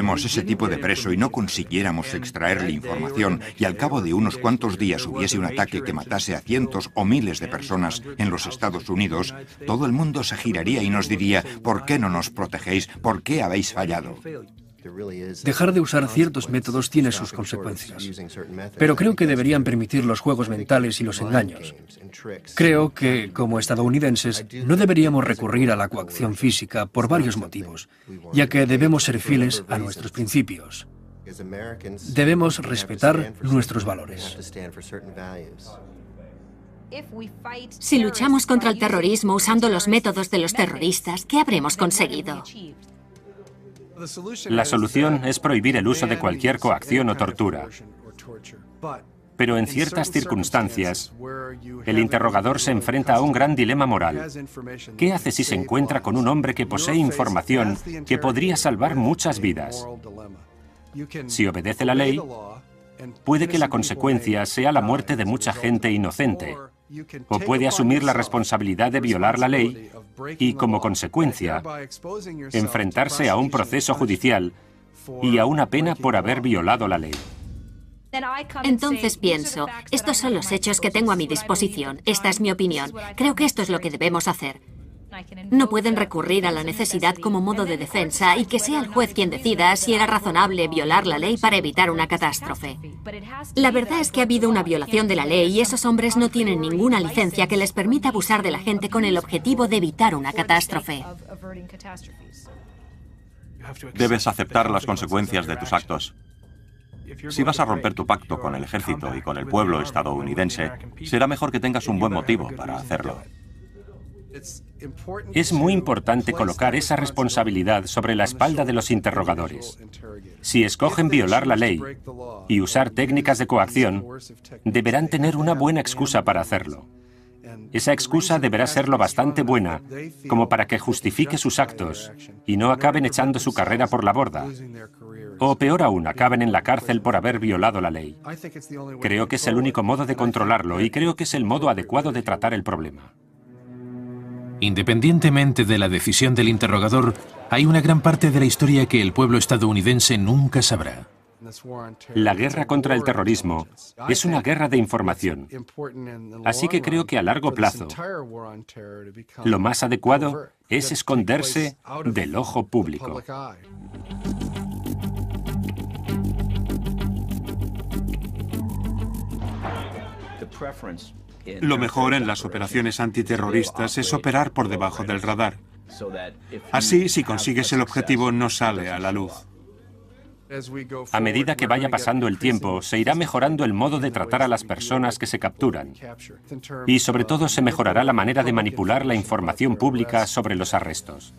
Tenemos ese tipo de preso y no consiguiéramos extraerle información y al cabo de unos cuantos días hubiese un ataque que matase a cientos o miles de personas en los Estados Unidos, todo el mundo se giraría y nos diría, ¿por qué no nos protegéis? ¿Por qué habéis fallado? Dejar de usar ciertos métodos tiene sus consecuencias, pero creo que deberían permitir los juegos mentales y los engaños. Creo que, como estadounidenses, no deberíamos recurrir a la coacción física por varios motivos, ya que debemos ser fieles a nuestros principios. Debemos respetar nuestros valores. Si luchamos contra el terrorismo usando los métodos de los terroristas, ¿qué habremos conseguido? La solución es prohibir el uso de cualquier coacción o tortura. Pero en ciertas circunstancias, el interrogador se enfrenta a un gran dilema moral. ¿Qué hace si se encuentra con un hombre que posee información que podría salvar muchas vidas? Si obedece la ley, puede que la consecuencia sea la muerte de mucha gente inocente, o puede asumir la responsabilidad de violar la ley y, como consecuencia, enfrentarse a un proceso judicial y a una pena por haber violado la ley. Entonces pienso, estos son los hechos que tengo a mi disposición, esta es mi opinión, creo que esto es lo que debemos hacer. No pueden recurrir a la necesidad como modo de defensa y que sea el juez quien decida si era razonable violar la ley para evitar una catástrofe. La verdad es que ha habido una violación de la ley y esos hombres no tienen ninguna licencia que les permita abusar de la gente con el objetivo de evitar una catástrofe. Debes aceptar las consecuencias de tus actos. Si vas a romper tu pacto con el ejército y con el pueblo estadounidense, será mejor que tengas un buen motivo para hacerlo. Es muy importante colocar esa responsabilidad sobre la espalda de los interrogadores. Si escogen violar la ley y usar técnicas de coacción, deberán tener una buena excusa para hacerlo. Esa excusa deberá ser lo bastante buena como para que justifique sus actos y no acaben echando su carrera por la borda. O peor aún, acaben en la cárcel por haber violado la ley. Creo que es el único modo de controlarlo y creo que es el modo adecuado de tratar el problema. Independientemente de la decisión del interrogador, hay una gran parte de la historia que el pueblo estadounidense nunca sabrá. La guerra contra el terrorismo es una guerra de información. Así que creo que a largo plazo, lo más adecuado es esconderse del ojo público. Lo mejor en las operaciones antiterroristas es operar por debajo del radar. Así, si consigues el objetivo, no sale a la luz. A medida que vaya pasando el tiempo, se irá mejorando el modo de tratar a las personas que se capturan. Y sobre todo se mejorará la manera de manipular la información pública sobre los arrestos.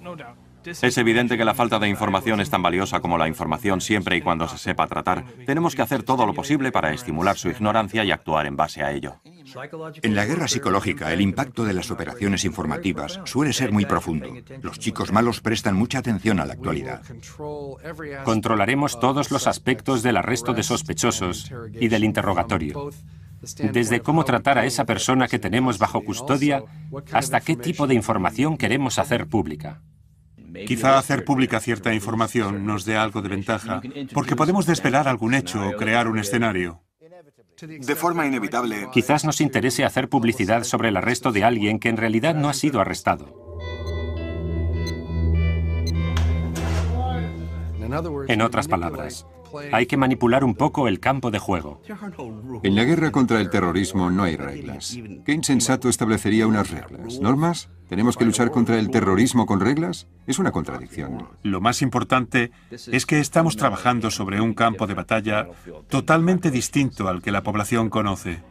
Es evidente que la falta de información es tan valiosa como la información siempre y cuando se sepa tratar. Tenemos que hacer todo lo posible para estimular su ignorancia y actuar en base a ello. En la guerra psicológica, el impacto de las operaciones informativas suele ser muy profundo. Los chicos malos prestan mucha atención a la actualidad. Controlaremos todos los aspectos del arresto de sospechosos y del interrogatorio. Desde cómo tratar a esa persona que tenemos bajo custodia hasta qué tipo de información queremos hacer pública. Quizá hacer pública cierta información nos dé algo de ventaja, porque podemos desvelar algún hecho o crear un escenario. De forma inevitable. Quizás nos interese hacer publicidad sobre el arresto de alguien que en realidad no ha sido arrestado. En otras palabras, hay que manipular un poco el campo de juego. En la guerra contra el terrorismo no hay reglas. ¿Qué insensato establecería unas reglas? ¿Normas? ¿Tenemos que luchar contra el terrorismo con reglas? Es una contradicción. Lo más importante es que estamos trabajando sobre un campo de batalla totalmente distinto al que la población conoce.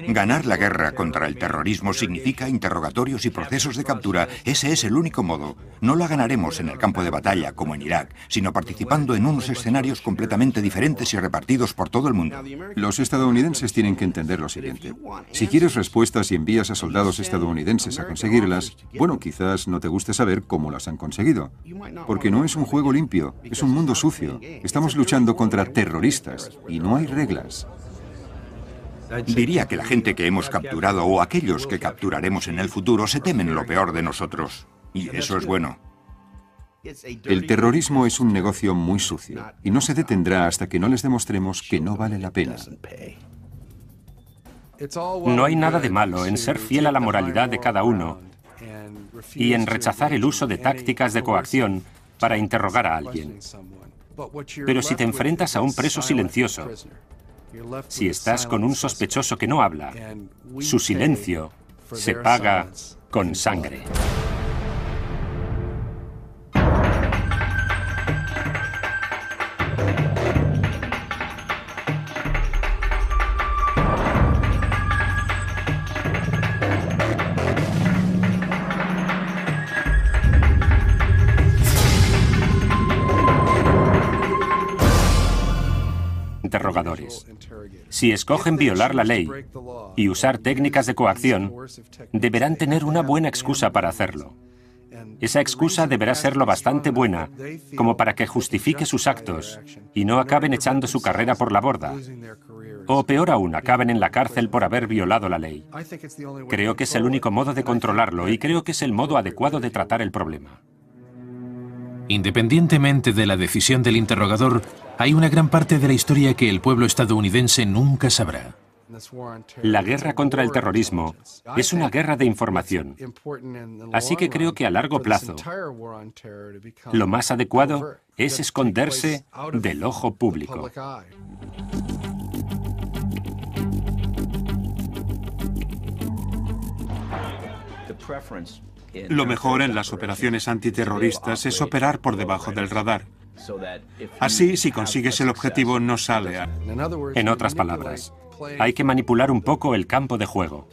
Ganar la guerra contra el terrorismo significa interrogatorios y procesos de captura. Ese es el único modo. No la ganaremos en el campo de batalla, como en Irak, sino participando en unos escenarios completamente diferentes y repartidos por todo el mundo. Los estadounidenses tienen que entender lo siguiente. Si quieres respuestas y envías a soldados estadounidenses a conseguirlas, bueno, quizás no te guste saber cómo las han conseguido. Porque no es un juego limpio, es un mundo sucio. Estamos luchando contra terroristas y no hay reglas. Diría que la gente que hemos capturado o aquellos que capturaremos en el futuro se temen lo peor de nosotros. Y eso es bueno. El terrorismo es un negocio muy sucio y no se detendrá hasta que no les demostremos que no vale la pena. No hay nada de malo en ser fiel a la moralidad de cada uno y en rechazar el uso de tácticas de coacción para interrogar a alguien. Pero si te enfrentas a un preso silencioso, si estás con un sospechoso que no habla, su silencio se paga con sangre. Interrogadores. Si escogen violar la ley y usar técnicas de coacción, deberán tener una buena excusa para hacerlo. Esa excusa deberá ser lo bastante buena como para que justifique sus actos y no acaben echando su carrera por la borda. O peor aún, acaben en la cárcel por haber violado la ley. Creo que es el único modo de controlarlo y creo que es el modo adecuado de tratar el problema. Independientemente de la decisión del interrogador, hay una gran parte de la historia que el pueblo estadounidense nunca sabrá. La guerra contra el terrorismo es una guerra de información. Así que creo que a largo plazo, lo más adecuado es esconderse del ojo público. Lo mejor en las operaciones antiterroristas es operar por debajo del radar. Así, si consigues el objetivo, no sale a... En otras palabras, hay que manipular un poco el campo de juego.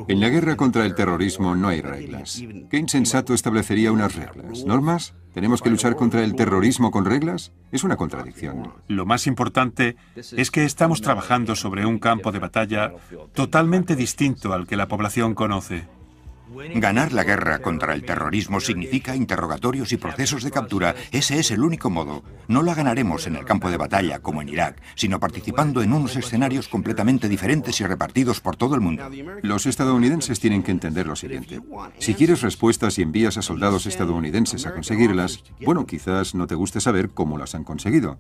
En la guerra contra el terrorismo no hay reglas. ¿Qué insensato establecería unas reglas? ¿Normas? ¿Tenemos que luchar contra el terrorismo con reglas? Es una contradicción. Lo más importante es que estamos trabajando sobre un campo de batalla totalmente distinto al que la población conoce. Ganar la guerra contra el terrorismo significa interrogatorios y procesos de captura. Ese es el único modo. No la ganaremos en el campo de batalla, como en Irak, sino participando en unos escenarios completamente diferentes y repartidos por todo el mundo. Los estadounidenses tienen que entender lo siguiente. Si quieres respuestas y envías a soldados estadounidenses a conseguirlas, bueno, quizás no te guste saber cómo las han conseguido.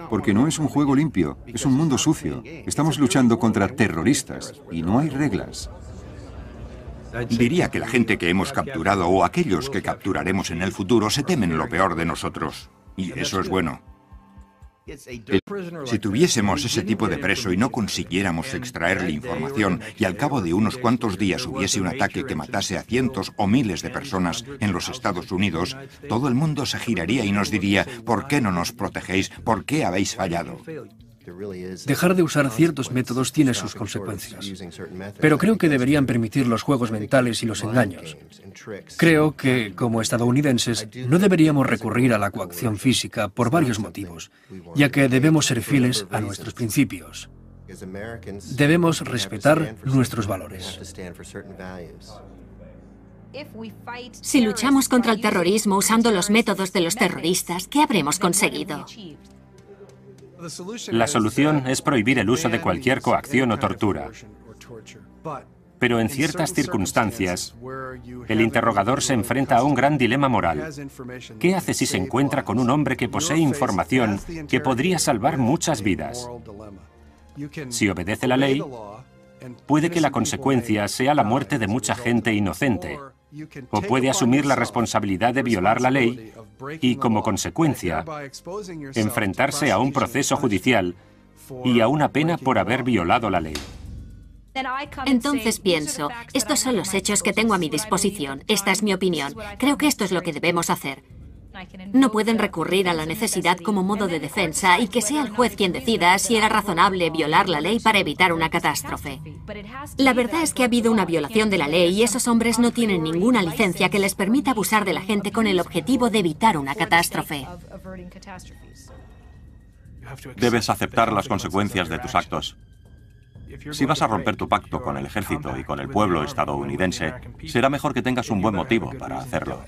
Porque no es un juego limpio, es un mundo sucio. Estamos luchando contra terroristas y no hay reglas. Diría que la gente que hemos capturado o aquellos que capturaremos en el futuro se temen lo peor de nosotros. Y eso es bueno. Si tuviésemos ese tipo de preso y no consiguiéramos extraerle información y al cabo de unos cuantos días hubiese un ataque que matase a cientos o miles de personas en los Estados Unidos, todo el mundo se giraría y nos diría, ¿por qué no nos protegéis? ¿Por qué habéis fallado? Dejar de usar ciertos métodos tiene sus consecuencias, pero creo que deberían permitir los juegos mentales y los engaños. Creo que, como estadounidenses, no deberíamos recurrir a la coacción física por varios motivos, ya que debemos ser fieles a nuestros principios. Debemos respetar nuestros valores. Si luchamos contra el terrorismo usando los métodos de los terroristas, ¿qué habremos conseguido? La solución es prohibir el uso de cualquier coacción o tortura. Pero en ciertas circunstancias, el interrogador se enfrenta a un gran dilema moral. ¿Qué hace si se encuentra con un hombre que posee información que podría salvar muchas vidas? Si obedece la ley, puede que la consecuencia sea la muerte de mucha gente inocente, o puede asumir la responsabilidad de violar la ley y, como consecuencia, enfrentarse a un proceso judicial y a una pena por haber violado la ley. Entonces pienso, estos son los hechos que tengo a mi disposición, esta es mi opinión, creo que esto es lo que debemos hacer. No pueden recurrir a la necesidad como modo de defensa y que sea el juez quien decida si era razonable violar la ley para evitar una catástrofe. La verdad es que ha habido una violación de la ley y esos hombres no tienen ninguna licencia que les permita abusar de la gente con el objetivo de evitar una catástrofe. Debes aceptar las consecuencias de tus actos. Si vas a romper tu pacto con el ejército y con el pueblo estadounidense, será mejor que tengas un buen motivo para hacerlo.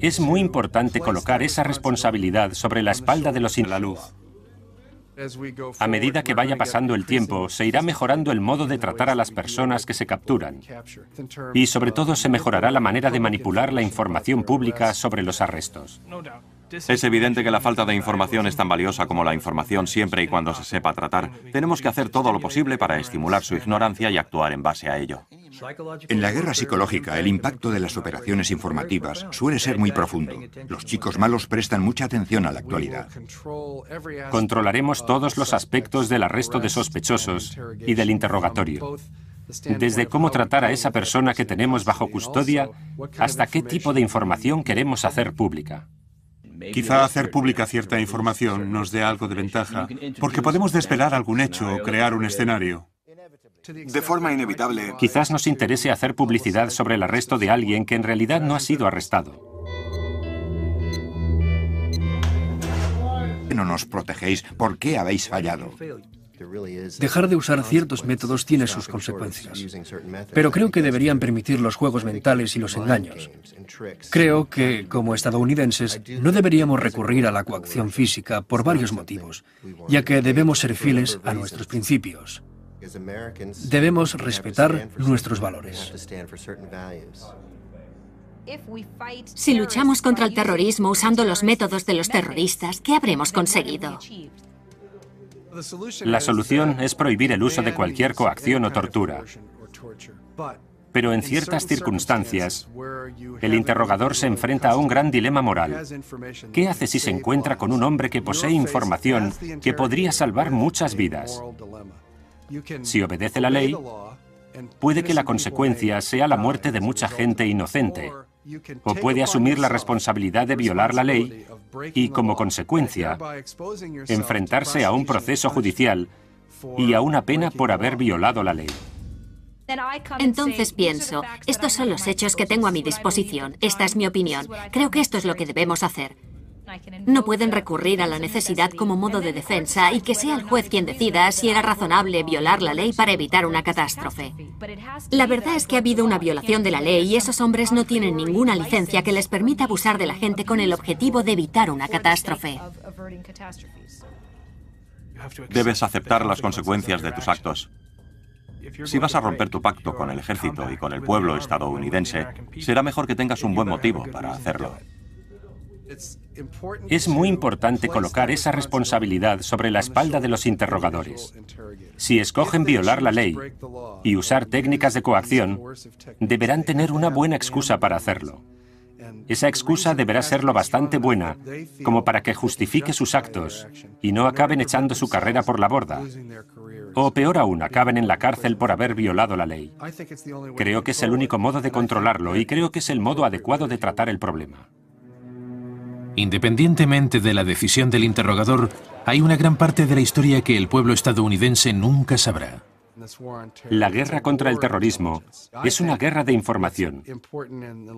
Es muy importante colocar esa responsabilidad sobre la espalda de los la luz. A medida que vaya pasando el tiempo, se irá mejorando el modo de tratar a las personas que se capturan. Y sobre todo se mejorará la manera de manipular la información pública sobre los arrestos. Es evidente que la falta de información es tan valiosa como la información siempre y cuando se sepa tratar. Tenemos que hacer todo lo posible para estimular su ignorancia y actuar en base a ello. En la guerra psicológica, el impacto de las operaciones informativas suele ser muy profundo. Los chicos malos prestan mucha atención a la actualidad. Controlaremos todos los aspectos del arresto de sospechosos y del interrogatorio. Desde cómo tratar a esa persona que tenemos bajo custodia hasta qué tipo de información queremos hacer pública. Quizá hacer pública cierta información nos dé algo de ventaja, porque podemos desvelar algún hecho o crear un escenario. De forma inevitable, Quizás nos interese hacer publicidad sobre el arresto de alguien que en realidad no ha sido arrestado. No nos protegéis. ¿Por qué habéis fallado? Dejar de usar ciertos métodos tiene sus consecuencias, pero creo que deberían permitir los juegos mentales y los engaños. Creo que, como estadounidenses, no deberíamos recurrir a la coacción física por varios motivos, ya que debemos ser fieles a nuestros principios. Debemos respetar nuestros valores. Si luchamos contra el terrorismo usando los métodos de los terroristas, ¿qué habremos conseguido? La solución es prohibir el uso de cualquier coacción o tortura. Pero en ciertas circunstancias, el interrogador se enfrenta a un gran dilema moral. ¿Qué hace si se encuentra con un hombre que posee información que podría salvar muchas vidas? Si obedece la ley, puede que la consecuencia sea la muerte de mucha gente inocente, o puede asumir la responsabilidad de violar la ley y, como consecuencia, enfrentarse a un proceso judicial y a una pena por haber violado la ley. Entonces pienso, estos son los hechos que tengo a mi disposición, esta es mi opinión, creo que esto es lo que debemos hacer. No pueden recurrir a la necesidad como modo de defensa y que sea el juez quien decida si era razonable violar la ley para evitar una catástrofe. La verdad es que ha habido una violación de la ley y esos hombres no tienen ninguna licencia que les permita abusar de la gente con el objetivo de evitar una catástrofe. Debes aceptar las consecuencias de tus actos. Si vas a romper tu pacto con el ejército y con el pueblo estadounidense, será mejor que tengas un buen motivo para hacerlo. Es muy importante colocar esa responsabilidad sobre la espalda de los interrogadores. Si escogen violar la ley y usar técnicas de coacción, deberán tener una buena excusa para hacerlo. Esa excusa deberá ser lo bastante buena como para que justifique sus actos y no acaben echando su carrera por la borda. O peor aún, acaben en la cárcel por haber violado la ley. Creo que es el único modo de controlarlo y creo que es el modo adecuado de tratar el problema. Independientemente de la decisión del interrogador, hay una gran parte de la historia que el pueblo estadounidense nunca sabrá. La guerra contra el terrorismo es una guerra de información.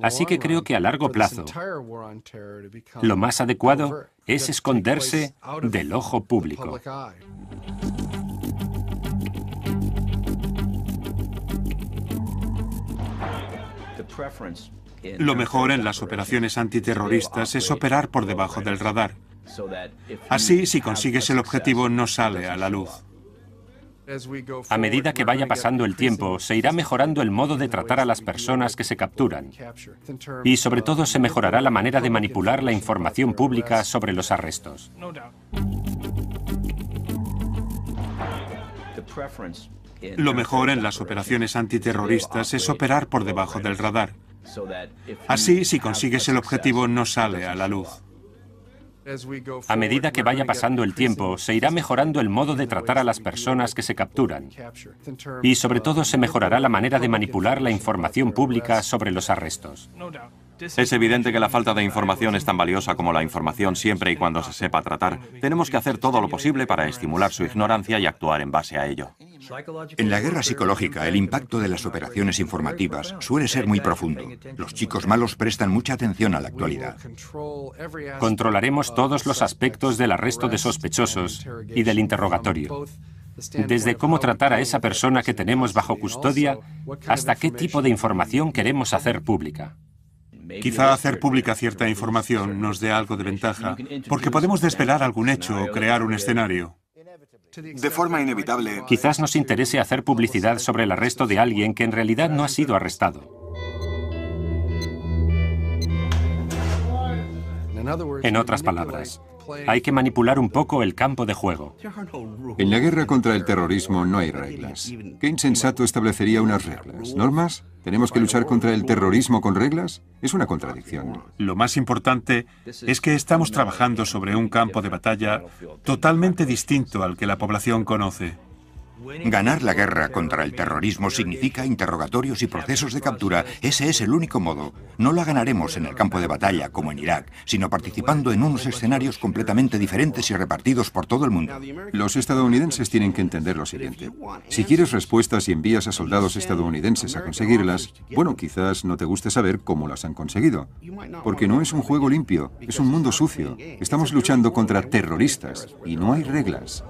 Así que creo que a largo plazo, lo más adecuado es esconderse del ojo público. Lo mejor en las operaciones antiterroristas es operar por debajo del radar. Así, si consigues el objetivo, no sale a la luz. A medida que vaya pasando el tiempo, se irá mejorando el modo de tratar a las personas que se capturan. Y sobre todo se mejorará la manera de manipular la información pública sobre los arrestos. Lo mejor en las operaciones antiterroristas es operar por debajo del radar. Así, si consigues el objetivo, no sale a la luz. A medida que vaya pasando el tiempo, se irá mejorando el modo de tratar a las personas que se capturan. Y sobre todo se mejorará la manera de manipular la información pública sobre los arrestos. Es evidente que la falta de información es tan valiosa como la información siempre y cuando se sepa tratar. Tenemos que hacer todo lo posible para estimular su ignorancia y actuar en base a ello. En la guerra psicológica, el impacto de las operaciones informativas suele ser muy profundo. Los chicos malos prestan mucha atención a la actualidad. Controlaremos todos los aspectos del arresto de sospechosos y del interrogatorio. Desde cómo tratar a esa persona que tenemos bajo custodia hasta qué tipo de información queremos hacer pública. Quizá hacer pública cierta información nos dé algo de ventaja, porque podemos desvelar algún hecho o crear un escenario. De forma inevitable, Quizás nos interese hacer publicidad sobre el arresto de alguien que en realidad no ha sido arrestado. En otras palabras, hay que manipular un poco el campo de juego. En la guerra contra el terrorismo no hay reglas. ¿Qué insensato establecería unas reglas? ¿Normas? ¿Tenemos que luchar contra el terrorismo con reglas? Es una contradicción. Lo más importante es que estamos trabajando sobre un campo de batalla totalmente distinto al que la población conoce. Ganar la guerra contra el terrorismo significa interrogatorios y procesos de captura. Ese es el único modo. No la ganaremos en el campo de batalla, como en Irak, sino participando en unos escenarios completamente diferentes y repartidos por todo el mundo. Los estadounidenses tienen que entender lo siguiente. Si quieres respuestas y envías a soldados estadounidenses a conseguirlas, bueno, quizás no te guste saber cómo las han conseguido. Porque no es un juego limpio, es un mundo sucio. Estamos luchando contra terroristas y no hay reglas.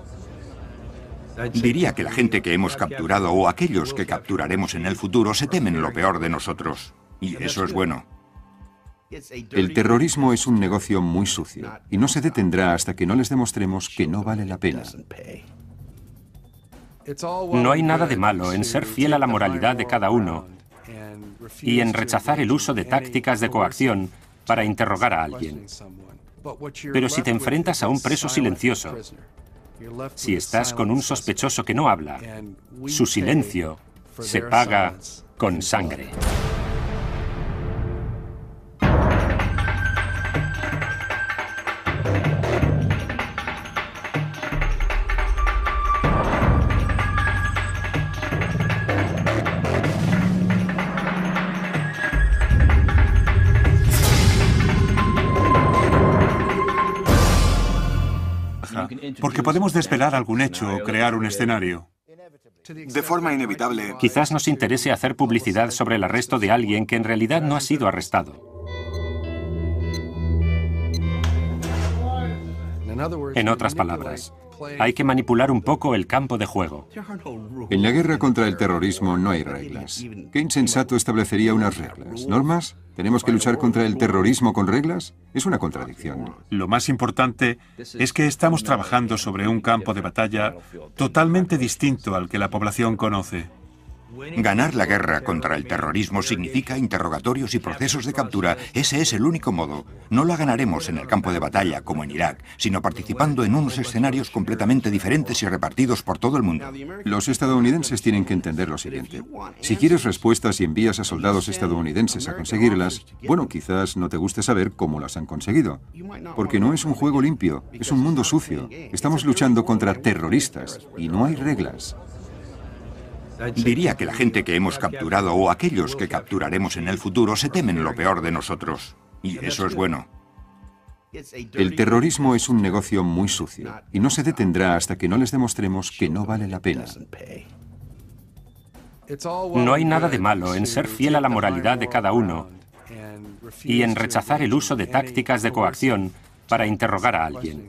Diría que la gente que hemos capturado o aquellos que capturaremos en el futuro se temen lo peor de nosotros. Y eso es bueno. El terrorismo es un negocio muy sucio y no se detendrá hasta que no les demostremos que no vale la pena. No hay nada de malo en ser fiel a la moralidad de cada uno y en rechazar el uso de tácticas de coacción para interrogar a alguien. Pero si te enfrentas a un preso silencioso, si estás con un sospechoso que no habla, su silencio se paga con sangre. Porque podemos desvelar algún hecho o crear un escenario. de forma inevitable, Quizás nos interese hacer publicidad sobre el arresto de alguien que en realidad no ha sido arrestado. En otras palabras, hay que manipular un poco el campo de juego. En la guerra contra el terrorismo no hay reglas. ¿Qué insensato establecería unas reglas? ¿Normas? ¿Tenemos que luchar contra el terrorismo con reglas? Es una contradicción. Lo más importante es que estamos trabajando sobre un campo de batalla totalmente distinto al que la población conoce. Ganar la guerra contra el terrorismo significa interrogatorios y procesos de captura. Ese es el único modo. No la ganaremos en el campo de batalla, como en Irak, sino participando en unos escenarios completamente diferentes y repartidos por todo el mundo. Los estadounidenses tienen que entender lo siguiente. Si quieres respuestas y envías a soldados estadounidenses a conseguirlas, bueno, quizás no te guste saber cómo las han conseguido. Porque no es un juego limpio, es un mundo sucio. Estamos luchando contra terroristas y no hay reglas. Diría que la gente que hemos capturado o aquellos que capturaremos en el futuro se temen lo peor de nosotros. Y eso es bueno. El terrorismo es un negocio muy sucio y no se detendrá hasta que no les demostremos que no vale la pena. No hay nada de malo en ser fiel a la moralidad de cada uno y en rechazar el uso de tácticas de coacción para interrogar a alguien.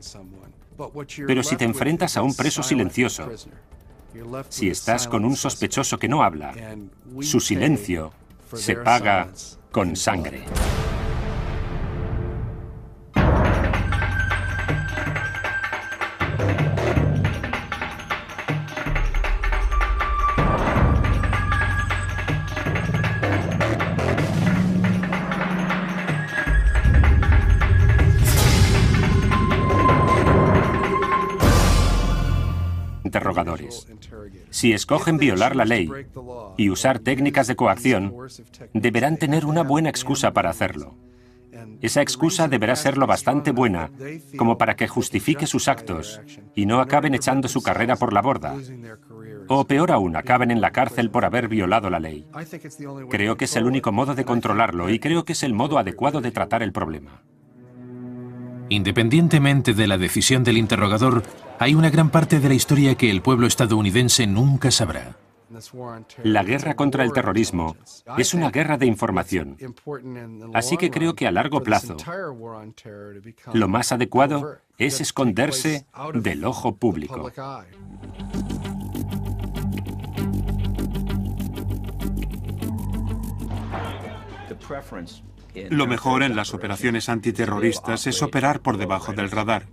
Pero si te enfrentas a un preso silencioso, si estás con un sospechoso que no habla, su silencio se paga con sangre. Interrogadores. Si escogen violar la ley y usar técnicas de coacción, deberán tener una buena excusa para hacerlo. Esa excusa deberá ser lo bastante buena como para que justifique sus actos y no acaben echando su carrera por la borda. O peor aún, acaben en la cárcel por haber violado la ley. Creo que es el único modo de controlarlo y creo que es el modo adecuado de tratar el problema. Independientemente de la decisión del interrogador, hay una gran parte de la historia que el pueblo estadounidense nunca sabrá. La guerra contra el terrorismo es una guerra de información. Así que creo que a largo plazo, lo más adecuado es esconderse del ojo público. Lo mejor en las operaciones antiterroristas es operar por debajo del radar.